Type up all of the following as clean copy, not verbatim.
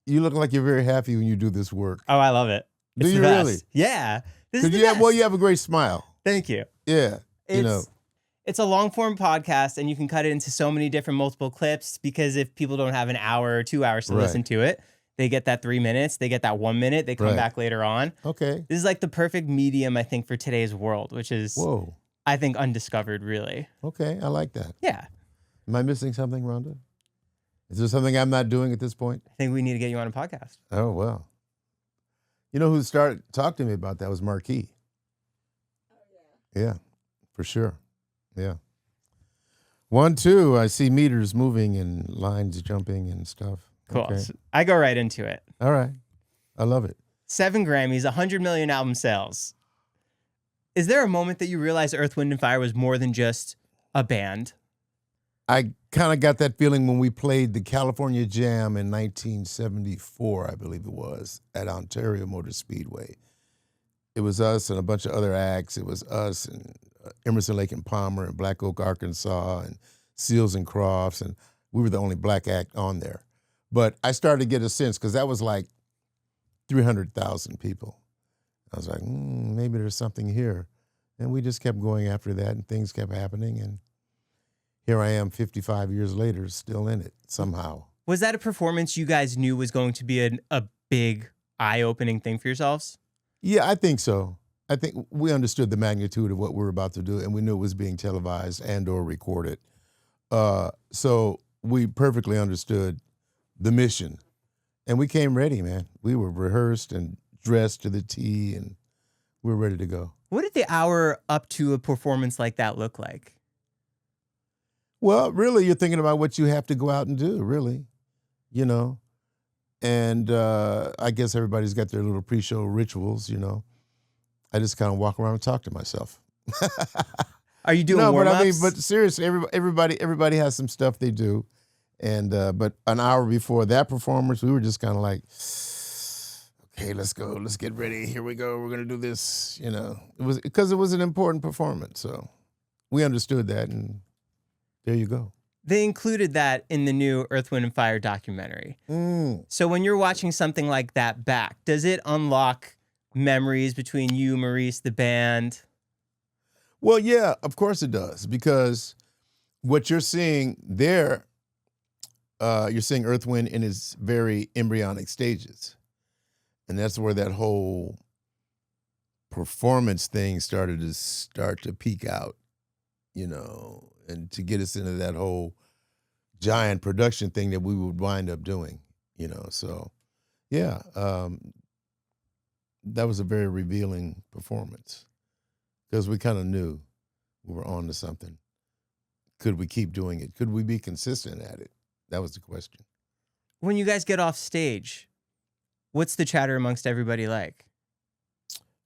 You look like you're very happy when you do this work. Oh, I love it. Do It's you the best. really? Yeah. This is the You have, best. well, you have a great smile. Thank you. Yeah. It's a long form podcast, and you can cut it into so many different multiple clips, because if people don't have an hour or 2 hours to listen to it, they get that 3 minutes, they get that 1 minute, they come back later on. Okay. This is like the perfect medium, I think, for today's world, which is, I think, undiscovered, really. Okay, I like that. Yeah. Am I missing something, Rhonda? Is there something I'm not doing at this point? I think we need to get you on a podcast. Oh, well. You know who started talking to me about that was Marquis. Oh, yeah. Yeah, for sure. Yeah. 1, 2, I see meters moving and lines jumping and stuff. Cool. Okay. So I go right into it. All right. I love it. 7 Grammys, 100 million album sales. Is there a moment that you realized Earth, Wind & Fire was more than just a band? I kind of got that feeling when we played the California Jam in 1974, I believe it was, at Ontario Motor Speedway. It was us and a bunch of other acts. It was us and Emerson, Lake and Palmer and Black Oak, Arkansas and Seals and Crofts, and we were the only black act on there. But I started to get a sense, because that was like 300,000 people. I was like, maybe there's something here. And we just kept going after that, and things kept happening, and here I am 55 years later, still in it somehow. Was that a performance you guys knew was going to be a big, eye-opening thing for yourselves? Yeah, I think so. I think we understood the magnitude of what we were about to do, and we knew it was being televised and or recorded. So we perfectly understood the mission. And we came ready, man. We were rehearsed and dressed to the T, and we were ready to go. What did the hour up to a performance like that look like? Well, really, you're thinking about what you have to go out and do, really, you know. And I guess everybody's got their little pre-show rituals, you know. I just kind of walk around and talk to myself. Are you doing warm-ups? But seriously, everybody has some stuff they do. And but an hour before that performance, we were just kind of like, okay, let's go, let's get ready. Here we go. We're gonna do this. You know, it was because it was an important performance, so we understood that, and there you go. They included that in the new Earth, Wind & Fire documentary. So when you're watching something like that back, does it unlock memories between you, Maurice, the band? Well, yeah, of course it does, because what you're seeing there, you're seeing Earth, Wind in its very embryonic stages. And that's where that whole performance thing started to peak out, you know, and to get us into that whole giant production thing that we would wind up doing, you know. So, yeah, that was a very revealing performance, because we kind of knew we were on to something. Could we keep doing it? Could we be consistent at it? That was the question. When you guys get off stage, what's the chatter amongst everybody like?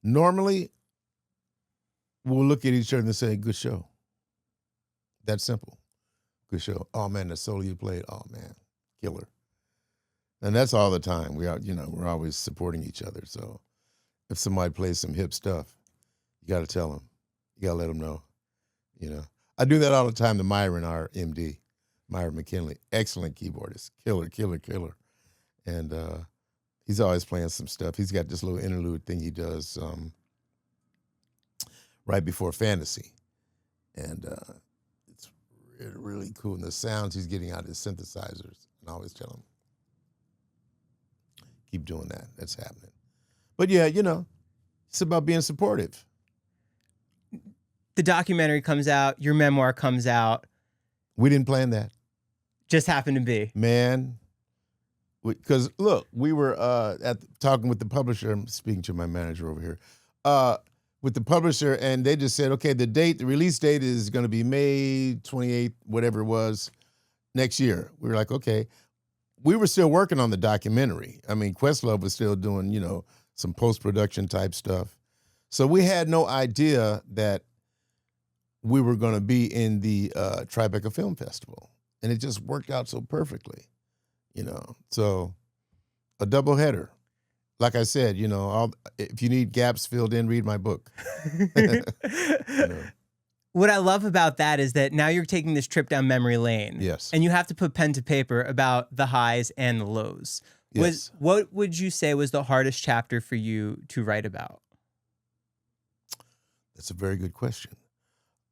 Normally, we'll look at each other and say, good show. That's simple. Good show. Oh, man, the solo you played, oh, man, killer. And that's all the time. We are, you know, we're always supporting each other. So if somebody plays some hip stuff, you got to tell them. You got to let them know, you know. I do that all the time to Myron, our MD, Myron McKinley. Excellent keyboardist. Killer. And he's always playing some stuff. He's got this little interlude thing he does right before Fantasy. And it's really cool. And the sounds he's getting out of his synthesizers. And I always tell him, keep doing that. That's happening. But yeah, you know, it's about being supportive. The documentary comes out. Your memoir comes out. We didn't plan that. Just happened to be. Man, because look, we were talking with the publisher. I'm speaking to my manager over here. With the publisher, and they just said, okay, the release date is going to be May 28th, whatever it was, next year. We were like, okay. We were still working on the documentary. I mean, Questlove was still doing, you know, some post-production type stuff. So we had no idea that we were going to be in the Tribeca Film Festival. And it just worked out so perfectly, you know. So a double header. Like I said, you know, if you need gaps filled in, read my book. You know. What I love about that is that now you're taking this trip down memory lane. Yes. And you have to put pen to paper about the highs and the lows. Yes. What would you say was the hardest chapter for you to write about? That's a very good question.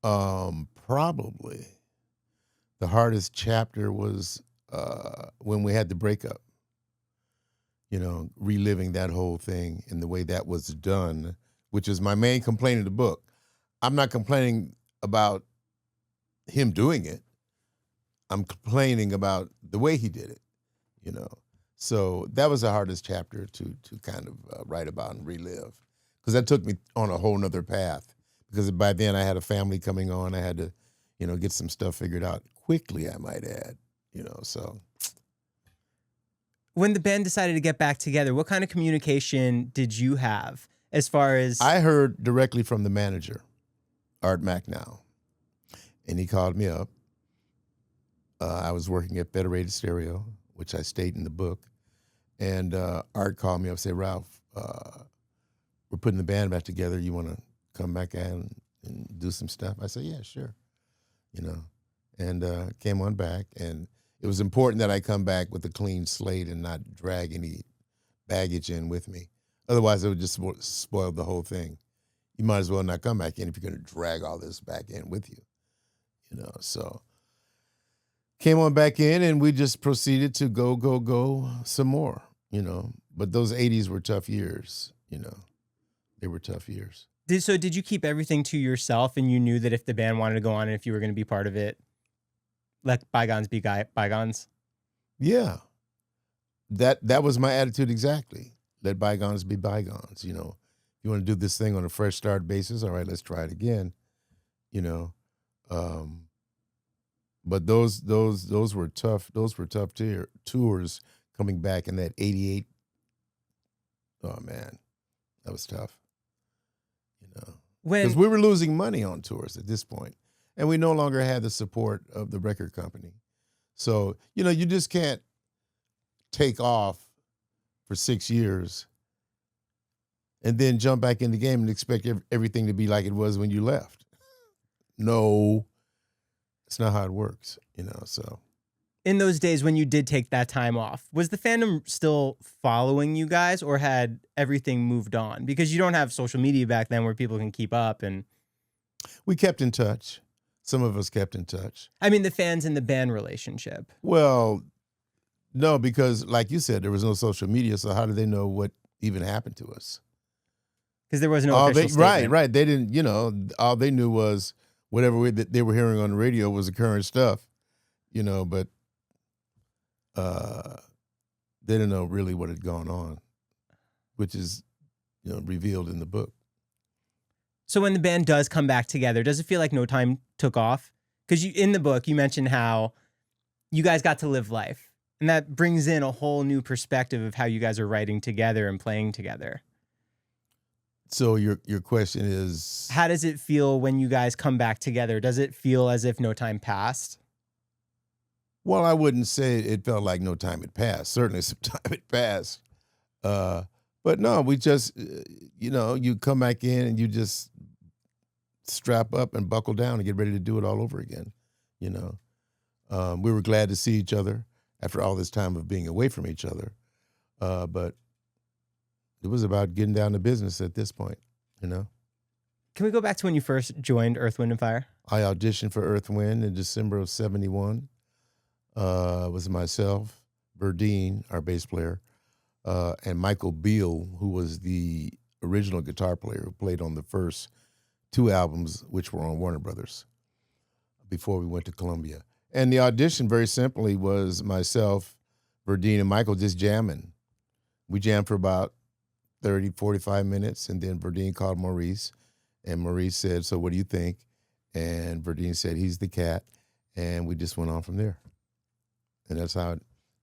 Probably the hardest chapter was when we had the breakup. Reliving that whole thing and the way that was done, which is my main complaint in the book. I'm not complaining about him doing it. I'm complaining about the way he did it, So that was the hardest chapter to kind of write about and relive, because that took me on a whole nother path. Because by then I had a family coming on. I had to, get some stuff figured out quickly, I might add, so. When the band decided to get back together, what kind of communication did you have as far as... I heard directly from the manager, Art McNow, and he called me up. I was working at Federated Stereo, which I state in the book, and Art called me up and said, Ralph, we're putting the band back together. You want to come back and do some stuff? I said, yeah, sure, and came on back, and it was important that I come back with a clean slate and not drag any baggage in with me. Otherwise, it would just spoil the whole thing. You might as well not come back in if you're going to drag all this back in with you, so came on back in, and we just proceeded to go some more, But those 80s were tough years, They were tough years. So did you keep everything to yourself, and you knew that if the band wanted to go on and if you were going to be part of it, let bygones be bygones? Yeah. That was my attitude exactly. Let bygones be bygones, You want to do this thing on a fresh start basis, all right, let's try it again, But those were tough. Those were tough tours coming back in that 88. Oh man, that was tough. Because we were losing money on tours at this point, and we no longer had the support of the record company. So you just can't take off for 6 years and then jump back in the game and expect everything to be like it was when you left. No. It's not how it works, so. In those days when you did take that time off, was the fandom still following you guys, or had everything moved on? Because you don't have social media back then where people can keep up. And we kept in touch. Some of us kept in touch. I mean, the fans and the band relationship. Well, no, because like you said, there was no social media, so how did they know what even happened to us? Because there was no official statement. Right. They didn't, all they knew was whatever they were hearing on the radio was the current stuff, but they didn't know really what had gone on, which is, revealed in the book. So when the band does come back together, does it feel like No Time took off? Because in the book, you mentioned how you guys got to live life, and that brings in a whole new perspective of how you guys are writing together and playing together. So your question is, how does it feel when you guys come back together? Does it feel as if no time passed? Well, I wouldn't say it felt like no time had passed. Certainly some time had passed. But no, we just, you come back in and you just strap up and buckle down and get ready to do it all over again. We were glad to see each other after all this time of being away from each other. But it was about getting down to business at this point, Can we go back to when you first joined Earth, Wind & Fire? I auditioned for Earth, Wind in December of 71. It was myself, Verdine, our bass player, and Michael Beale, who was the original guitar player who played on the first 2 albums, which were on Warner Brothers, before we went to Columbia. And the audition, very simply, was myself, Verdine, and Michael just jamming. We jammed for about 30, 45 minutes, and then Verdine called Maurice, and Maurice said, so what do you think? And Verdine said, he's the cat, and we just went on from there. And that's how,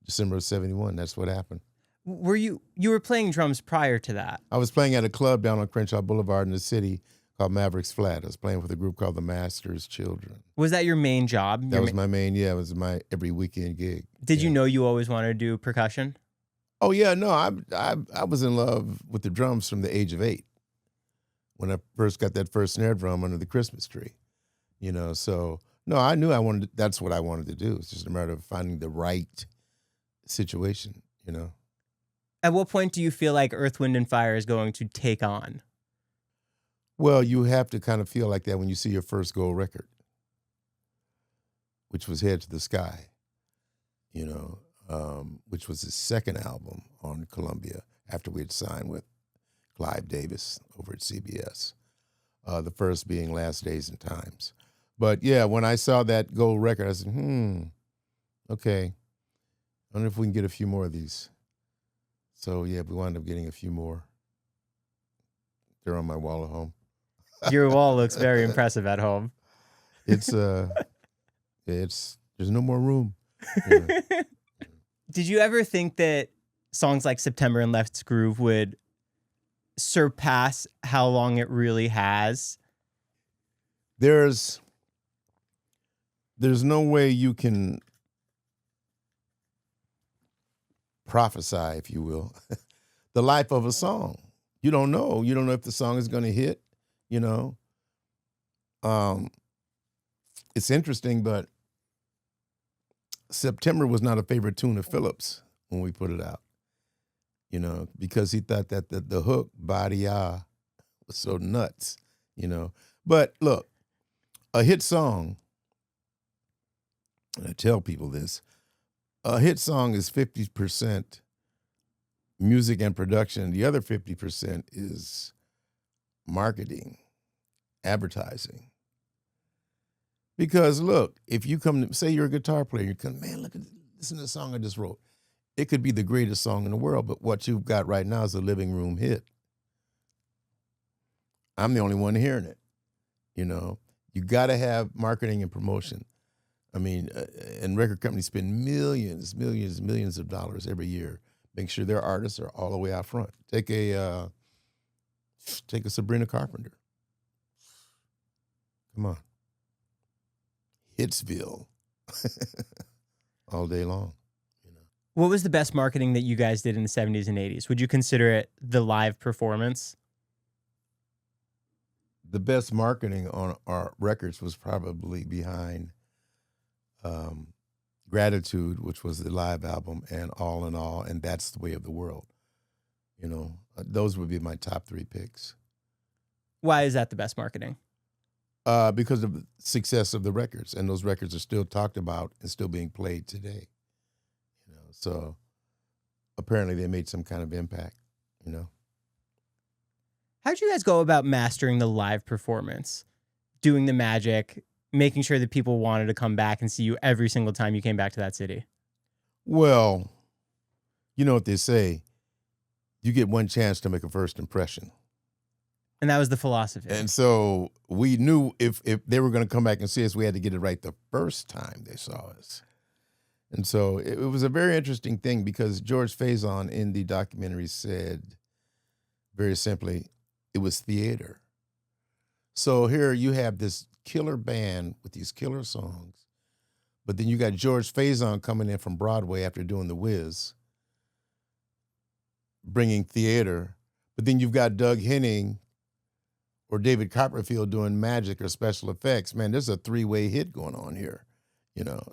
December of 71, that's what happened. Were you were playing drums prior to that? I was playing at a club down on Crenshaw Boulevard in the city called Mavericks Flat. I was playing with a group called the Master's Children. Was that your main job? That was my main, it was my every weekend gig. Did you know you always wanted to do percussion? Oh yeah, no, I was in love with the drums from the age of 8. When I first got that first snare drum under the Christmas tree, so no, I knew that's what I wanted to do. It's just a matter of finding the right situation, At what point do you feel like Earth, Wind, and Fire is going to take on? Well, you have to kind of feel like that when you see your first gold record, which was Head to the Sky, which was his second album on Columbia after we had signed with Clive Davis over at CBS. The first being Last Days and Times. But yeah, when I saw that gold record, I said, okay. I wonder if we can get a few more of these. So yeah, we wound up getting a few more. They're on my wall at home. Your wall looks very impressive at home. It's there's no more room. Did you ever think that songs like September and Let's Groove would surpass how long it really has? There's no way you can prophesy, if you will, the life of a song. You don't know. You don't know if the song is going to hit, It's interesting, but September was not a favorite tune of Phillips when we put it out, because he thought that the hook, Body-Ah, was so nuts, But look, a hit song, and I tell people this, a hit song is 50% music and production. The other 50% is marketing, advertising. Because look, if you come to, say you're a guitar player, you come, man, listen to the song I just wrote. It could be the greatest song in the world, but what you've got right now is a living room hit. I'm the only one hearing it, You got to have marketing and promotion. I mean, and record companies spend millions of dollars every year, make sure their artists are all the way out front. Take a Sabrina Carpenter. Come on. Hitsville. All day long. What was the best marketing that you guys did in the 70s and 80s? Would you consider it the live performance? The best marketing on our records was probably behind Gratitude, which was the live album, and All in All, and That's the Way of the World. Those would be my top three picks. Why is that the best marketing? Because of the success of the records, and those records are still talked about and still being played today. So apparently they made some kind of impact. How'd you guys go about mastering the live performance, doing the magic, making sure that people wanted to come back and see you every single time you came back to that city? Well, you know what they say, you get one chance to make a first impression. And that was the philosophy. And so we knew if they were going to come back and see us, we had to get it right the first time they saw us. And so it was a very interesting thing because George Faison in the documentary said, very simply, it was theater. So here you have this killer band with these killer songs, but then you got George Faison coming in from Broadway after doing The Wiz, bringing theater, but then you've got Doug Henning or David Copperfield doing magic or special effects. Man, there's a three-way hit going on here,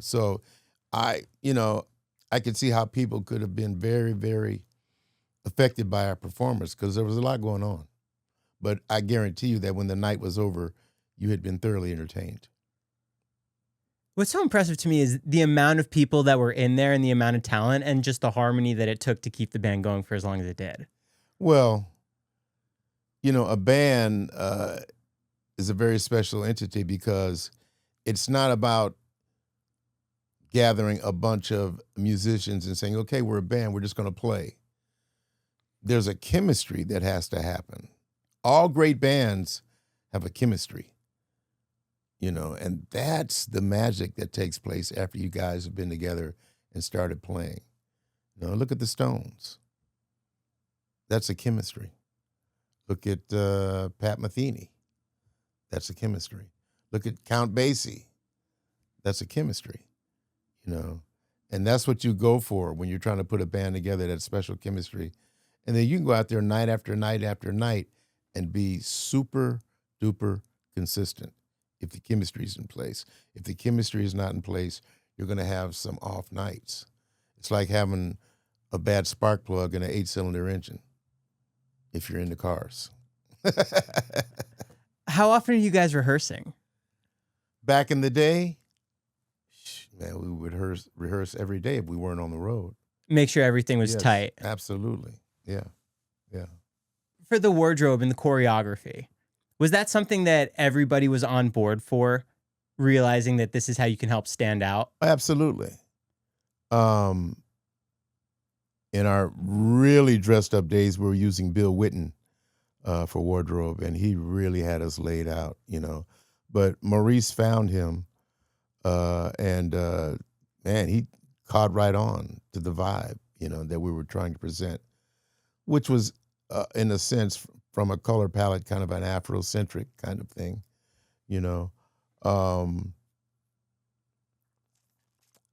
So I could see how people could have been very, very affected by our performance because there was a lot going on. But I guarantee you that when the night was over, you had been thoroughly entertained. What's so impressive to me is the amount of people that were in there and the amount of talent and just the harmony that it took to keep the band going for as long as it did. Well, a band is a very special entity because it's not about gathering a bunch of musicians and saying, okay, we're a band, we're just going to play. There's a chemistry that has to happen. All great bands have a chemistry, and that's the magic that takes place after you guys have been together and started playing. Look at the Stones. That's a chemistry. Look at Pat Metheny. That's a chemistry. Look at Count Basie. That's a chemistry, and that's what you go for when you're trying to put a band together, that special chemistry. And then you can go out there night after night after night and be super duper consistent if the chemistry is in place. If the chemistry is not in place, you're going to have some off nights. It's like having a bad spark plug in an 8-cylinder engine if you're into cars. How often are you guys rehearsing? Back in the day, man, we would rehearse every day if we weren't on the road. Make sure everything was Yes, tight. absolutely. Yeah. For the wardrobe and the choreography, was that something that everybody was on board for, realizing that this is how you can help stand out? Absolutely. In our really dressed up days, we were using Bill Witten for wardrobe, and he really had us laid out, But Maurice found him, and man, he caught right on to the vibe, that we were trying to present, which was, in a sense, from a color palette, kind of an Afrocentric kind of thing,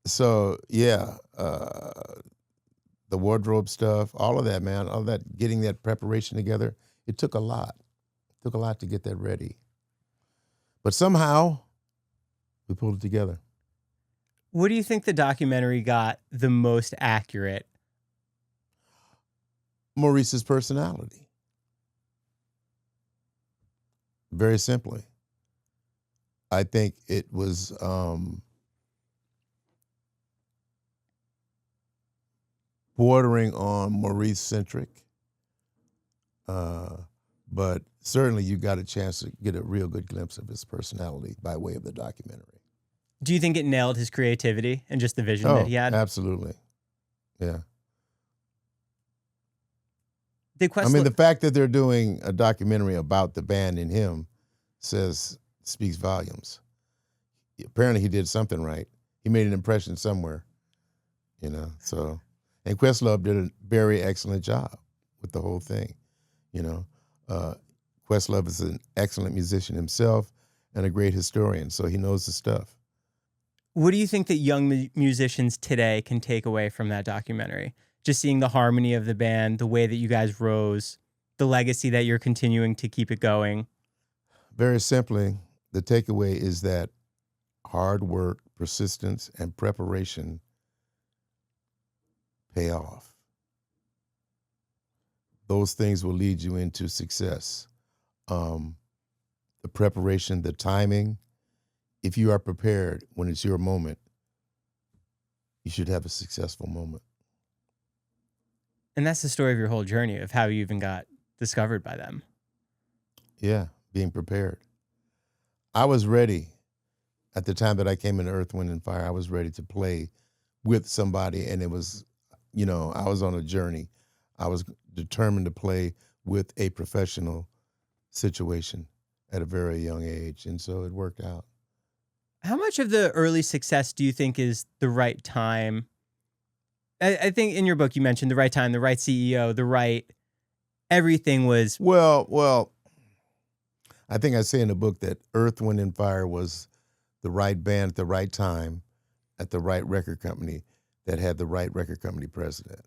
So yeah, the wardrobe stuff, all of that, man, all that, getting that preparation together, it took a lot. It took a lot to get that ready. But somehow, we pulled it together. What do you think the documentary got the most accurate? Maurice's personality. Very simply. I think it was bordering on Maurice-centric, but certainly you got a chance to get a real good glimpse of his personality by way of the documentary. Do you think it nailed his creativity and just the vision that he had? Absolutely. Yeah. Did I mean, the fact that they're doing a documentary about the band and him speaks volumes. Apparently he did something right. He made an impression somewhere, so. And Questlove did a very excellent job with the whole thing, Questlove is an excellent musician himself and a great historian, so he knows the stuff. What do you think that young musicians today can take away from that documentary? Just seeing the harmony of the band, the way that you guys rose, the legacy that you're continuing to keep it going. Very simply, the takeaway is that hard work, persistence, and preparation pay off. Those things will lead you into success. The preparation, the timing, if you are prepared when it's your moment, you should have a successful moment. And that's the story of your whole journey of how you even got discovered by them. Yeah, being prepared. I was ready at the time that I came into Earth, Wind, and Fire. I was ready to play with somebody, and it was, I was on a journey. I was determined to play with a professional situation at a very young age, and so it worked out. How much of the early success do you think is the right time? I think in your book you mentioned the right time, the right CEO, the right everything was... Well, I think I say in the book that Earth, Wind, and Fire was the right band at the right time at the right record company that had the right record company president.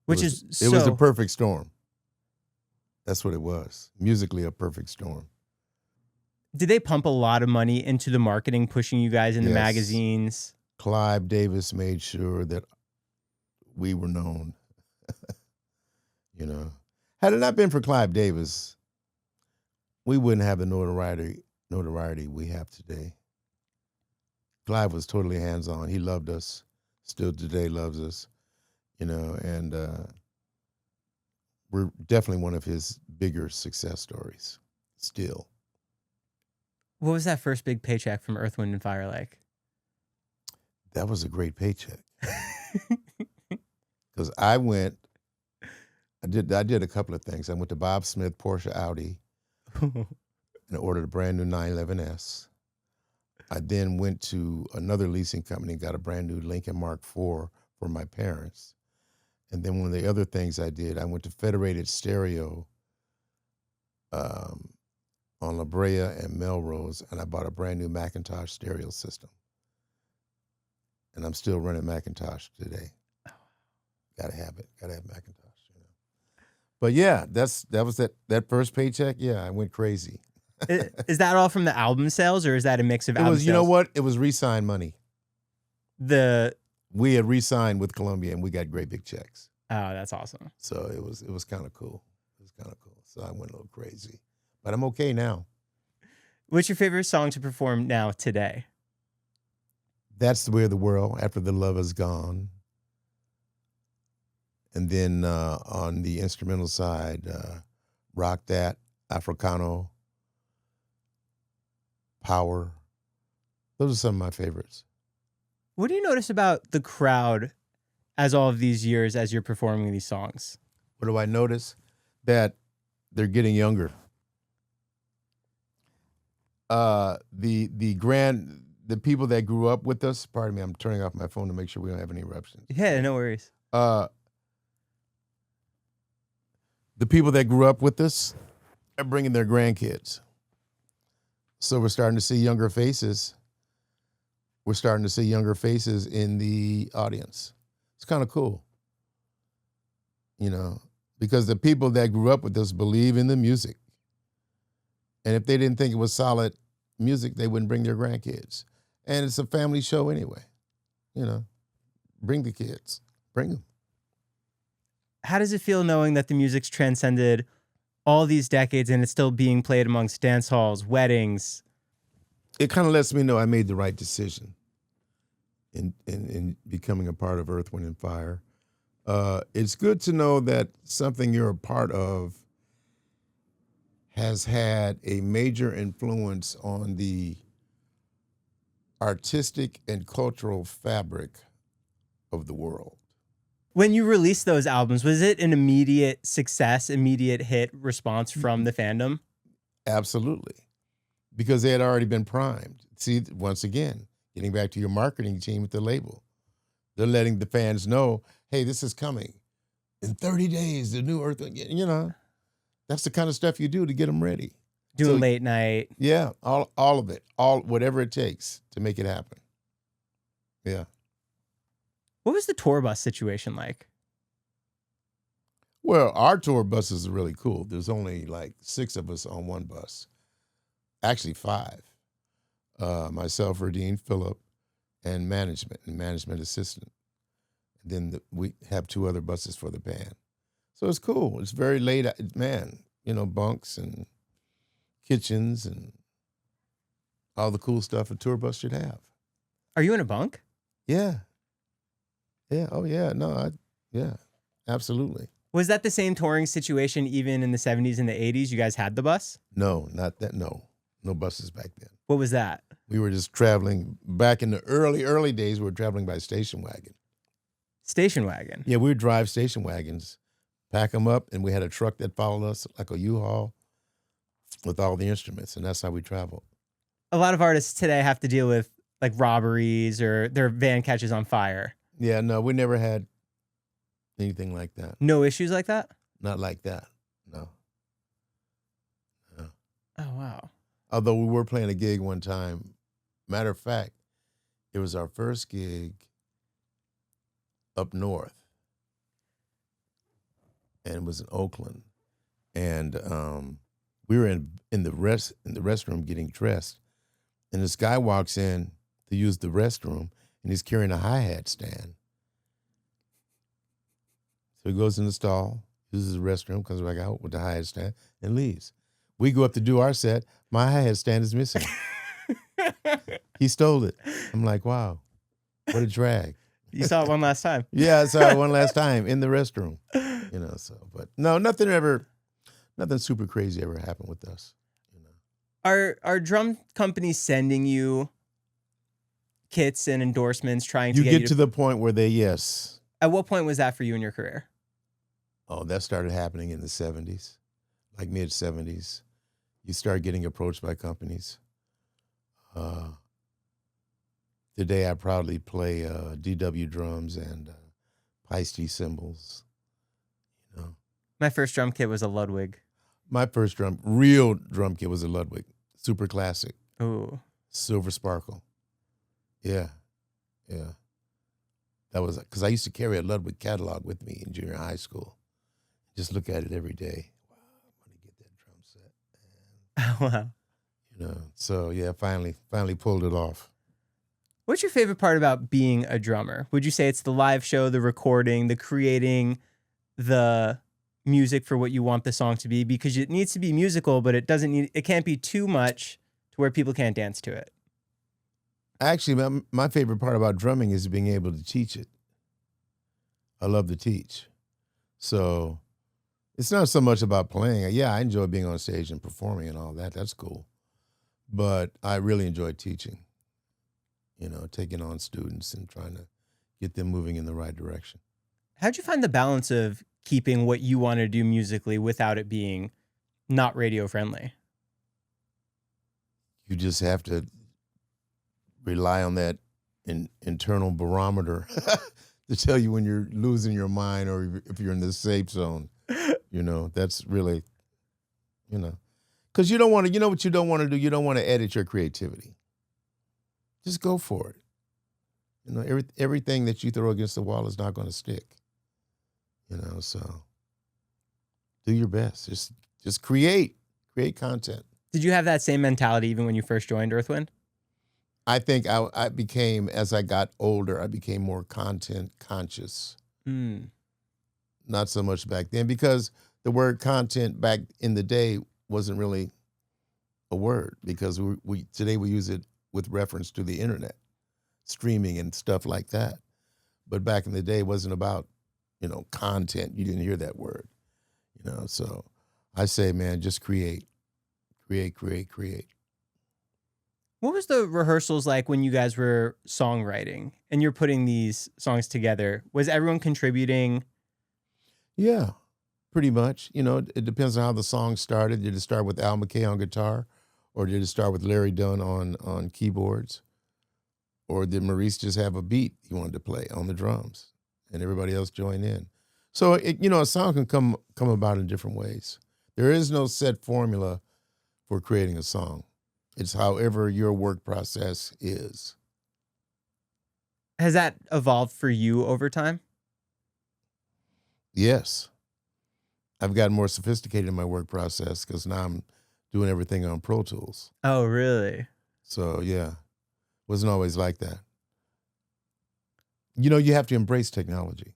It was a perfect storm. That's what it was. Musically, a perfect storm. Did they pump a lot of money into the marketing, pushing you guys in the magazines? Clive Davis made sure that we were known. Had it not been for Clive Davis, we wouldn't have the notoriety we have today. Clive was totally hands-on. He loved us, still today loves us, and we're definitely one of his bigger success stories still. What was that first big paycheck from Earth, Wind, and Fire like? That was a great paycheck. Because I did a couple of things. I went to Bob Smith, Porsche, Audi, and ordered a brand new 911S. I then went to another leasing company and got a brand new Lincoln Mark IV for my parents. And then one of the other things I did, I went to Federated Stereo on La Brea and Melrose, and I bought a brand new Macintosh stereo system. And I'm still running Macintosh today. Gotta have it. Gotta have Macintosh. But yeah, that was that first paycheck. Yeah, I went crazy. Is that all from the album sales, or is that a mix of album sales? You know what? It was re-signed money. The we had re-signed with Columbia, and we got great big checks. Oh, that's awesome. So it was kind of cool. It was kind of cool. So I went a little crazy, but I'm okay now. What's your favorite song to perform now today? That's the Way of the World, After the Love Is Gone. And then on the instrumental side, Rock That, Africano, Power. Those are some of my favorites. What do you notice about the crowd as all of these years as you're performing these songs? What do I notice? That they're getting younger. The people that grew up with us, pardon me, I'm turning off my phone to make sure we don't have any eruptions. Yeah, no worries. The people that grew up with us are bringing their grandkids. So we're starting to see younger faces. We're starting to see younger faces in the audience. It's kind of cool, you know, because the people that grew up with us believe in the music. And if they didn't think it was solid music, they wouldn't bring their grandkids. And it's a family show anyway, you know. Bring the kids. Bring them. How does it feel knowing that the music's transcended all these decades and it's still being played amongst dance halls, weddings? It kind of lets me know I made the right decision in becoming a part of Earth, Wind, and Fire. It's good to know that something you're a part of has had a major influence on the artistic and cultural fabric of the world. When you released those albums, was it an immediate success, immediate hit response from the fandom? Absolutely. Because they had already been primed. See, once again, getting back to your marketing team at the label, they're letting the fans know, hey, this is coming. In 30 days, the new Earth, you know, that's the kind of stuff you do to get them ready. Doing late night. Yeah, all of it, whatever it takes to make it happen. Yeah. What was the tour bus situation like? Well, our tour buses are really cool. There's only like 6 of us on one bus. Actually 5. Myself, Radine, Phillip, and management assistant. And then we have 2 other buses for the band. So it's cool. It's very late, man. You know, bunks and kitchens and all the cool stuff a tour bus should have. Are you in a bunk? Yeah. Yeah. Oh, yeah. No, yeah, absolutely. Was that the same touring situation even in the 70s and the 80s? You guys had the bus? No, not that. No buses back then. What was that? We were just traveling. Back in the early days, we were traveling by station wagon. Station wagon? Yeah, we would drive station wagons, pack them up, and we had a truck that followed us, like a U-Haul, with all the instruments, and that's how we traveled. A lot of artists today have to deal with like robberies or their van catches on fire. Yeah, no, we never had anything like that. No issues like that? Not like that, no. Oh, wow. Although we were playing a gig one time. Matter of fact, it was our first gig up north. And it was in Oakland. And we were in the restroom getting dressed. And this guy walks in to use the restroom, and he's carrying a hi-hat stand. So he goes in the stall, uses the restroom, comes back out with the hi-hat stand, and leaves. We go up to do our set. My hi-hat stand is missing. He stole it. I'm like, wow, what a drag. You saw it one last time. Yeah, I saw it one last time in the restroom. You know, so, but no, nothing super crazy ever happened with us. You know. Are drum companies sending you kits and endorsements trying to You get get to the point where yes. At what point was that for you in your career? Oh, that started happening in the 70s, like mid-70s. You start getting approached by companies. Today, I proudly play DW drums and Paiste cymbals. You know, My first drum kit was a Ludwig. my first real drum kit was a Ludwig, super classic, Ooh. silver sparkle. Yeah. That was because I used to carry a Ludwig catalog with me in junior high school. Just look at it every day. Wow, I'm gonna get that drum set. And, Wow. you know, so yeah, finally pulled it off. What's your favorite part about being a drummer? Would you say it's the live show, the recording, the creating the music for what you want the song to be? Because it needs to be musical, but it can't be too much to where people can't dance to it. Actually, my favorite part about drumming is being able to teach it. I love to teach. So it's not so much about playing. Yeah, I enjoy being on stage and performing and all that. That's cool. But I really enjoy teaching, taking on students and trying to get them moving in the right direction. How'd you find the balance of keeping what you want to do musically without it being not radio friendly? You just have to rely on that internal barometer to tell you when you're losing your mind or if you're in the safe zone. That's really, because you don't want to, what you don't want to do? You don't want to edit your creativity. Just go for it. Everything that you throw against the wall is not going to stick. So do your best. Just create content. Did you have that same mentality even when you first joined Earth, Wind? I think I became, as I got older, I became more content conscious. Not so much back then, because the word content back in the day wasn't really a word, because today we use it with reference to the internet, streaming and stuff like that. But back in the day, it wasn't about, content. You didn't hear that word, So I say, man, just create. What was the rehearsals like when you guys were songwriting and you're putting these songs together? Was everyone contributing? Yeah, pretty much. It depends on how the song started. Did it start with Al McKay on guitar, or did it start with Larry Dunn on keyboards? Or did Maurice just have a beat he wanted to play on the drums and everybody else join in? So, a song can come about in different ways. There is no set formula for creating a song. It's however your work process is. Has that evolved for you over time? Yes. I've gotten more sophisticated in my work process because now I'm doing everything on Pro Tools. Oh, really? So, yeah. Wasn't always like that. You have to embrace technology.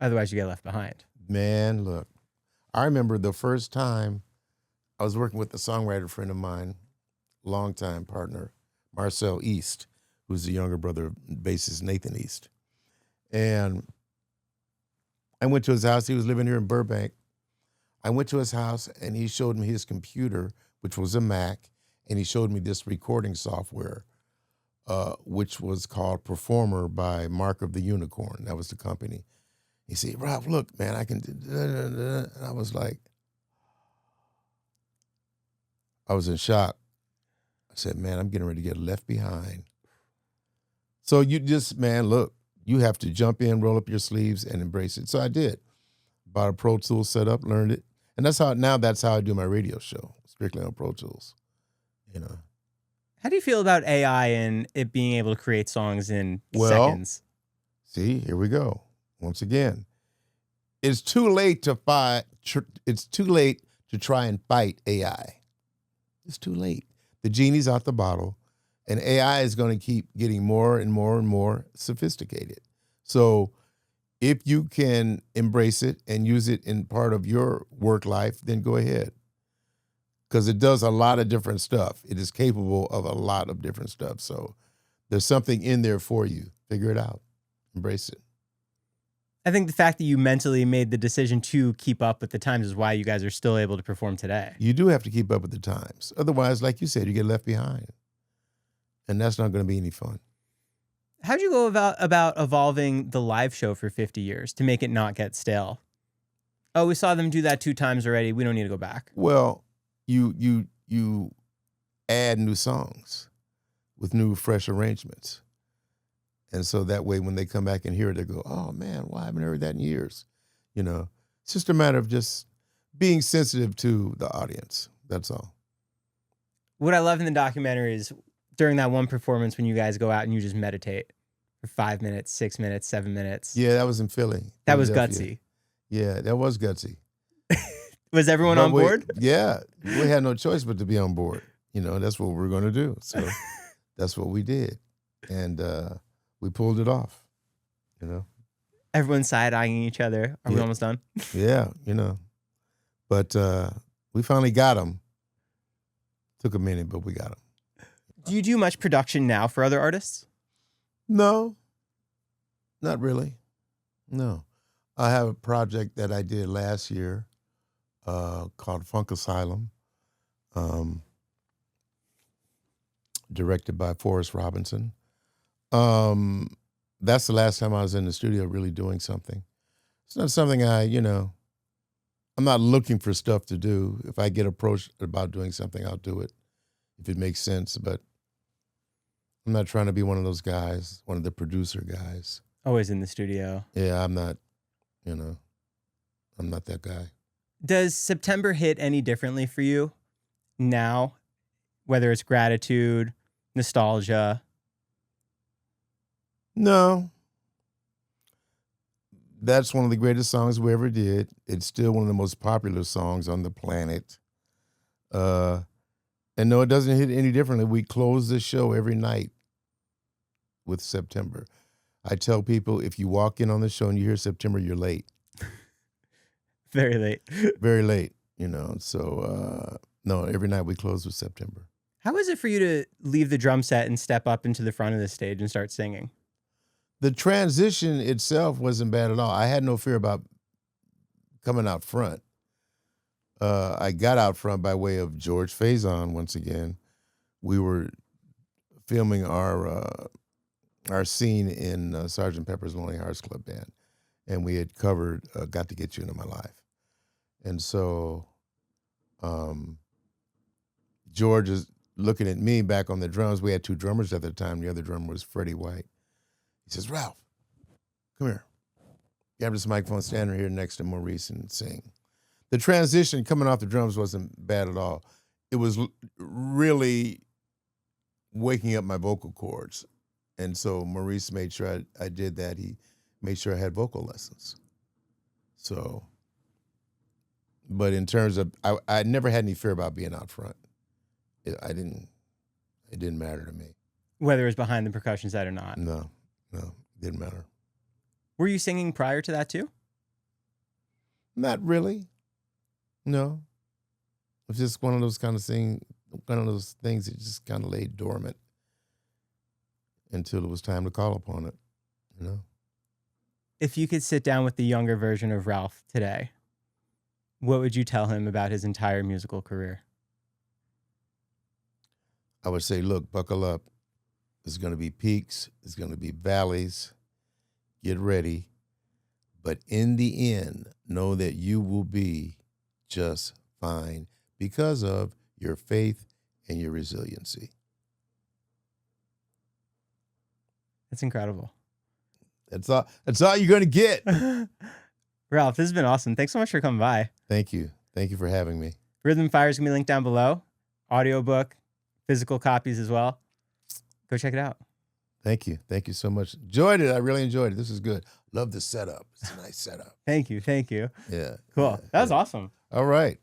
Otherwise you get left behind. Man, look. I remember the first time I was working with a songwriter friend of mine, longtime partner, Marcel East, who's the younger brother of bassist Nathan East. And I went to his house. He was living here in Burbank. I went to his house, and he showed me his computer, which was a Mac, and he showed me this recording software, which was called Performer by Mark of the Unicorn. That was the company. He said, "Ralph, look, man, I can do da-da-da-da." And I was like, I was in shock. I said, man, I'm getting ready to get left behind. So you just, man, look, you have to jump in, roll up your sleeves, and embrace it. So I did. Bought a Pro Tools setup, learned it. And that's how I do my radio show, strictly on Pro Tools, How do you feel about AI and it being able to create songs in seconds? See, here we go. Once again, it's too late to try and fight AI. It's too late. The genie's out the bottle, and AI is going to keep getting more and more and more sophisticated. So if you can embrace it and use it in part of your work life, then go ahead. Because it does a lot of different stuff. It is capable of a lot of different stuff. So there's something in there for you. Figure it out. Embrace it. I think the fact that you mentally made the decision to keep up with the times is why you guys are still able to perform today. You do have to keep up with the times. Otherwise, like you said, you get left behind. And that's not going to be any fun. How'd you go about evolving the live show for 50 years to make it not get stale? Oh, we saw them do that 2 times already. We don't need to go back. Well, you add new songs with new, fresh arrangements. And so that way, when they come back and hear it, they go, oh, man, why haven't I heard that in years? It's just a matter of just being sensitive to the audience. That's all. What I love in the documentary is during that one performance when you guys go out and you just meditate for 5 minutes, 6 minutes, 7 minutes. Yeah, that was in Philly. That was gutsy. Yeah, that was gutsy. Was everyone on board? Yeah, we had no choice but to be on board. That's what we're going to do. So that's what we did. and we pulled it off. You know. Everyone's side-eyeing each other. Are we almost done? Yeah, you know. But we finally got him. Took a minute, but we got him. Do you do much production now for other artists? No, not really. No. I have a project that I did last year called Funk Asylum, directed by Forrest Robinson. That's the last time I was in the studio really doing something. It's not something I'm not looking for stuff to do. If I get approached about doing something, I'll do it if it makes sense. But I'm not trying to be one of those guys, one of the producer guys. Always in the studio. Yeah, I'm not that guy. Does September hit any differently for you now, whether it's gratitude, nostalgia? No. That's one of the greatest songs we ever did. It's still one of the most popular songs on the planet. And no, it doesn't hit any differently. We close the show every night with September. I tell people, if you walk in on the show and you hear September, you're late. Very late. Very late, So, no, every night we close with September. How is it for you to leave the drum set and step up into the front of the stage and start singing? The transition itself wasn't bad at all. I had no fear about coming out front. I got out front by way of George Faison once again. We were filming our scene in Sgt. Pepper's Lonely Hearts Club Band, and we had covered Got to Get You Into My Life. And so George is looking at me back on the drums. We had two drummers at the time. The other drummer was Freddie White. He says, "Ralph, come here. Grab this microphone, stand here next to Maurice and sing." The transition coming off the drums wasn't bad at all. It was really waking up my vocal cords. And so Maurice made sure I did that. He made sure I had vocal lessons. So, but in terms of, I never had any fear about being out front. It didn't matter to me. Whether it was behind the percussion set or not? No, didn't matter. Were you singing prior to that too? Not really. No. It's just one of those things that just kind of lay dormant until it was time to call upon it, If you could sit down with the younger version of Ralph today, what would you tell him about his entire musical career? I would say, look, buckle up. There's going to be peaks. There's going to be valleys. Get ready. But in the end, know that you will be just fine because of your faith and your resiliency. That's incredible. That's all you're going to get. Ralph, this has been awesome. Thanks so much for coming by. Thank you. Thank you for having me. Rhythm Fire is going to be linked down below. Audiobook, physical copies as well. Go check it out. Thank you. Thank you so much. Enjoyed it. I really enjoyed it. This is good. Love the setup. It's a nice setup. Thank you. Yeah. Cool. That was awesome. All right.